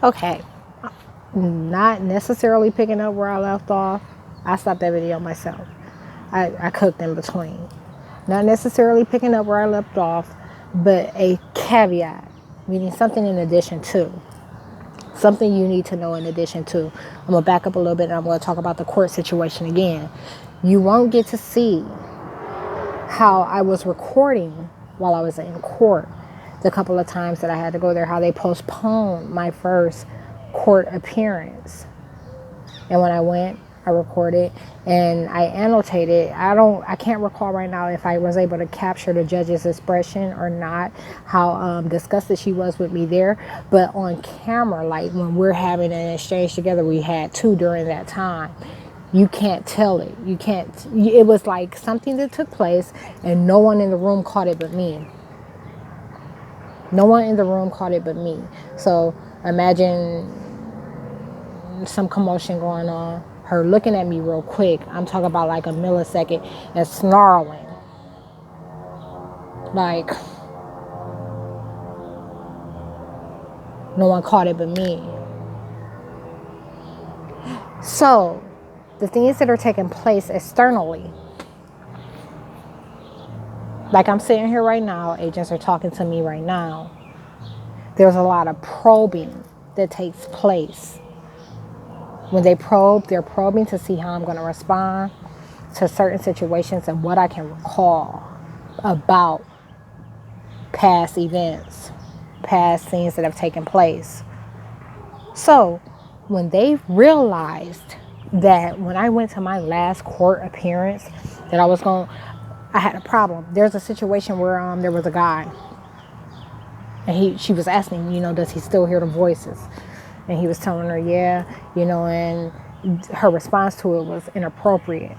Okay, not necessarily picking up where I left off. I stopped that video myself. I cooked in between. Not necessarily picking up where I left off, but a caveat, meaning something in addition to. Something you need to know in addition to. I'm going to back up a little bit and I'm going to talk about the court situation again. You won't get to see how I was recording while I was in court. The couple of times that I had to go there, how they postponed my first court appearance. And when I went, I recorded and I annotated. I can't recall right now if I was able to capture the judge's expression or not, how disgusted she was with me there. But on camera, like when we're having an exchange together, we had two during that time. You can't tell it. You can't. It was like something that took place and no one in the room caught it but me. No one in the room caught it but me. So imagine some commotion going on, her looking at me real quick. I'm talking about like a millisecond, and snarling. Like, no one caught it but me. So, the things that are taking place externally, like I'm sitting here right now, agents are talking to me right now. There's a lot of probing that takes place. When they probe, they're probing to see how I'm going to respond to certain situations and what I can recall about past events, past things that have taken place. So when they realized that when I went to my last court appearance that I had a problem. There's a situation where there was a guy and she was asking, does he still hear the voices? And he was telling her, yeah, and her response to it was inappropriate.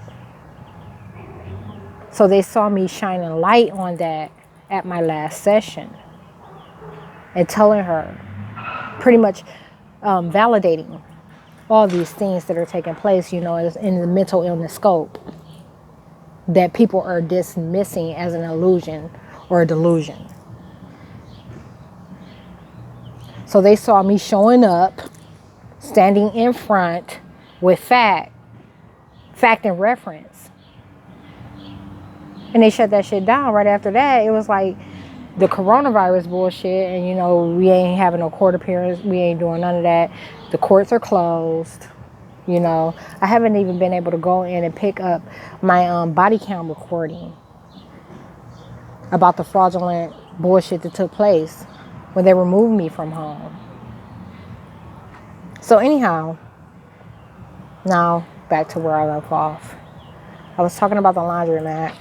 So they saw me shining light on that at my last session and telling her, pretty much validating all these things that are taking place, in the mental illness scope that people are dismissing as an illusion or a delusion. So they saw me showing up, standing in front with fact and reference. And they shut that shit down right after that. It was like the coronavirus bullshit and, we ain't having no court appearance. We ain't doing none of that. The courts are closed. I haven't even been able to go in and pick up my body cam recording about the fraudulent bullshit that took place when they removed me from home. So anyhow, now back to where I left off. I was talking about the laundromat.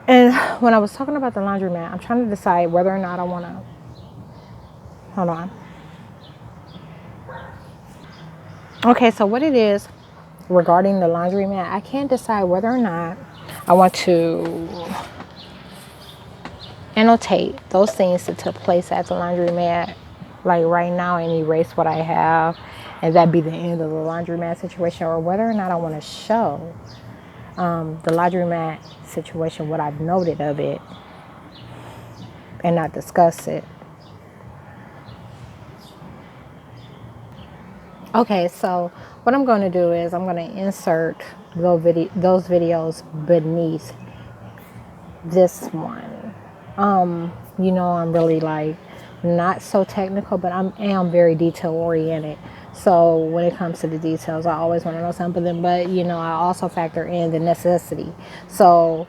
And when I was talking about the laundromat, I'm trying to decide whether or not I want to... Hold on. Okay, so what it is regarding the laundromat, I can't decide whether or not I want to annotate those things that took place at the laundromat, like right now, and erase what I have, and that be the end of the laundromat situation, or whether or not I want to show the laundromat situation, what I've noted of it, and not discuss it. Okay, so what I'm going to do is I'm going to insert those videos beneath this one. I'm really like not so technical, but I am very detail oriented. So when it comes to the details, I always want to know something, but I also factor in the necessity. So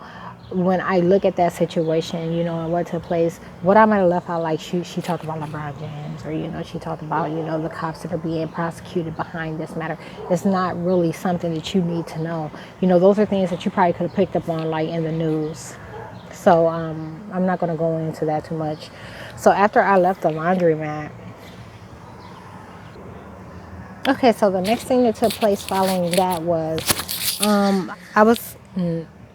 when I look at that situation, and what took place, what I might have left out, like she talked about LeBron James, or she talked about the cops that are being prosecuted behind this matter. It's not really something that you need to know. Those are things that you probably could have picked up on, like in the news. So I'm not going to go into that too much. So after I left the laundromat, okay, so the next thing that took place following that was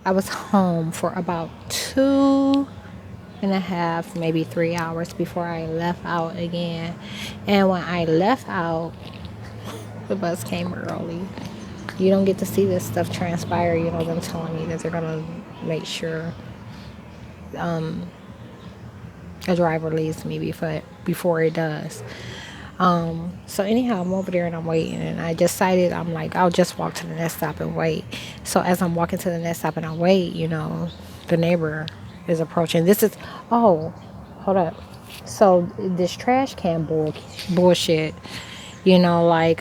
I was home for about 2.5, maybe 3 hours before I left out again. And when I left out, the bus came early. You don't get to see this stuff transpire, them telling me that they're going to make sure A driver leaves me before it does. So anyhow, I'm over there and I'm waiting, and I decided, I'm like, I'll just walk to the next stop and wait. So as I'm walking to the next stop and I wait, the neighbor is approaching. This is, oh, hold up. So this trash can bullshit, like,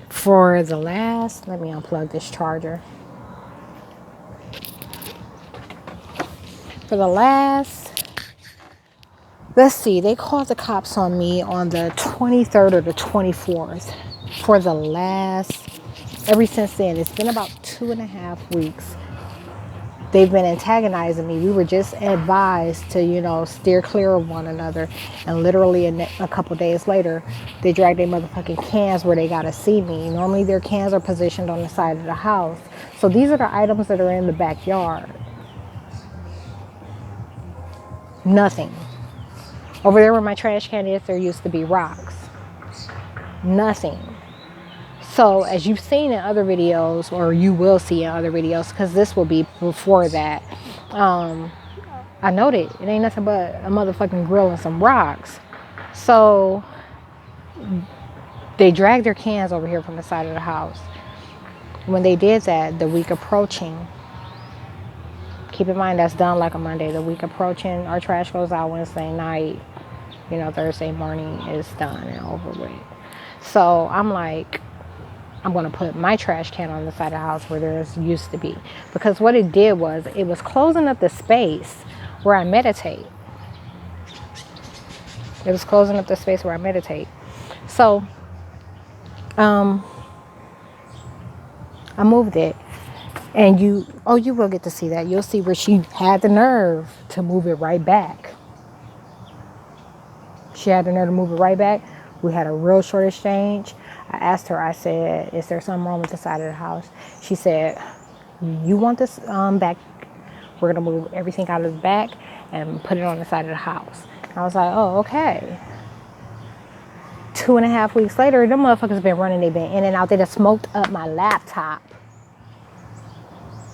for the last, let me unplug this charger. For the last, let's see, they called the cops on me on the 23rd or the 24th. For the last, ever since then, it's been about 2.5 weeks. They've been antagonizing me. We were just advised to, steer clear of one another. And literally a couple days later, they dragged their motherfucking cans where they gotta see me. Normally their cans are positioned on the side of the house. So these are the items that are in the backyard. Nothing. Over there where my trash can is, there used to be rocks. Nothing. So as you've seen in other videos, or you will see in other videos, because this will be before that, I noted it ain't nothing but a motherfucking grill and some rocks. So they dragged their cans over here from the side of the house. When they did that, the week approaching, keep in mind that's done like a Monday. The week approaching, our trash goes out Wednesday night. Thursday morning is done and over with. So I'm like, I'm going to put my trash can on the side of the house where there's used to be. Because what it did was, it was closing up the space where I meditate. It was closing up the space where I meditate. So, I moved it. And you will get to see that. You'll see where she had the nerve to move it right back. She had the nerve to move it right back. We had a real short exchange. I asked her, I said, is there something wrong with the side of the house? She said, you want this back? We're going to move everything out of the back and put it on the side of the house. I was like, oh, okay. 2.5 weeks later, them motherfuckers been running. They been in and out. They done smoked up my laptop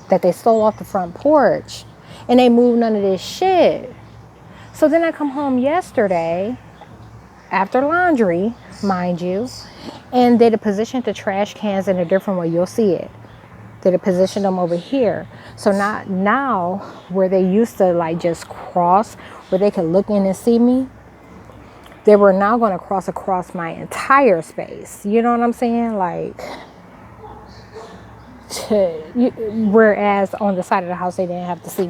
that they stole off the front porch. And they moved none of this shit. So then I come home yesterday, after laundry, mind you, and they'd positioned the trash cans in a different way. You'll see it. They'd positioned them over here. So now where they used to like just cross, where they could look in and see me, they were now going to cross across my entire space. You know what I'm saying? Like, whereas on the side of the house, they didn't have to see me.